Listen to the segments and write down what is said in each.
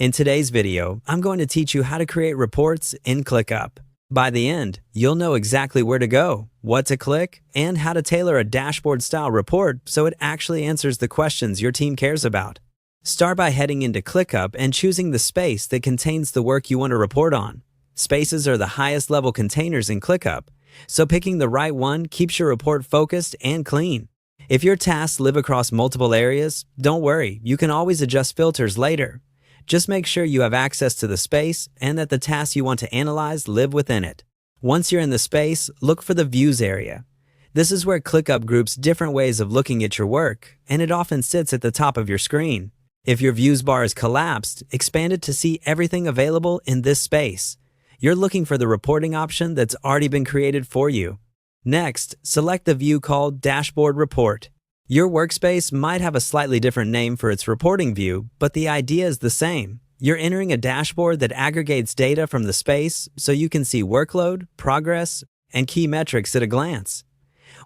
In today's video, I'm going to teach you how to create reports in ClickUp. By the end, you'll know exactly where to go, what to click, and how to tailor a dashboard-style report so it actually answers the questions your team cares about. Start by heading into ClickUp and choosing the space that contains the work you want to report on. Spaces are the highest-level containers in ClickUp, so picking the right one keeps your report focused and clean. If your tasks live across multiple areas, don't worry, you can always adjust filters later. Just make sure you have access to the space and that the tasks you want to analyze live within it. Once you're in the space, look for the Views area. This is where ClickUp groups different ways of looking at your work, and it often sits at the top of your screen. If your Views bar is collapsed, expand it to see everything available in this space. You're looking for the reporting option that's already been created for you. Next, select the view called Dashboard Report. Your workspace might have a slightly different name for its reporting view, but the idea is the same. You're entering a dashboard that aggregates data from the space so you can see workload, progress, and key metrics at a glance.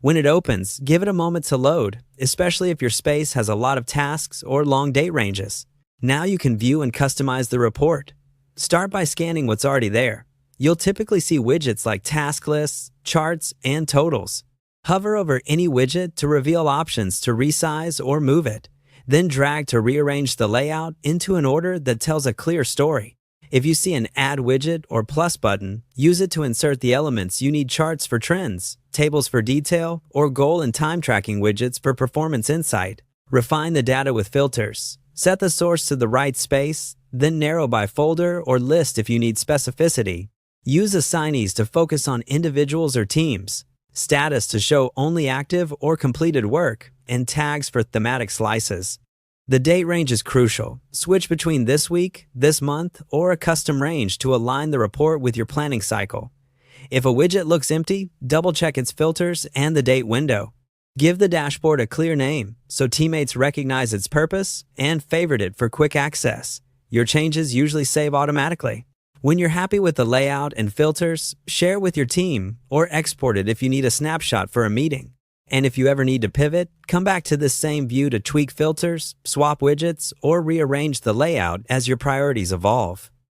When it opens, give it a moment to load, especially if your space has a lot of tasks or long date ranges. Now you can view and customize the report. Start by scanning what's already there. You'll typically see widgets like task lists, charts, and totals. Hover over any widget to reveal options to resize or move it. Then drag to rearrange the layout into an order that tells a clear story. If you see an Add Widget or Plus button, use it to insert the elements you need: charts for trends, tables for detail, or goal and time tracking widgets for performance insight. Refine the data with filters. Set the source to the right space, then narrow by folder or list if you need specificity. Use assignees to focus on individuals or teams, status to show only active or completed work, and tags for thematic slices. The date range is crucial. Switch between this week, this month, or a custom range to align the report with your planning cycle. If a widget looks empty, double-check its filters and the date window. Give the dashboard a clear name so teammates recognize its purpose and favorite it for quick access. Your changes usually save automatically. When you're happy with the layout and filters, share with your team or export it if you need a snapshot for a meeting. And if you ever need to pivot, come back to this same view to tweak filters, swap widgets, or rearrange the layout as your priorities evolve.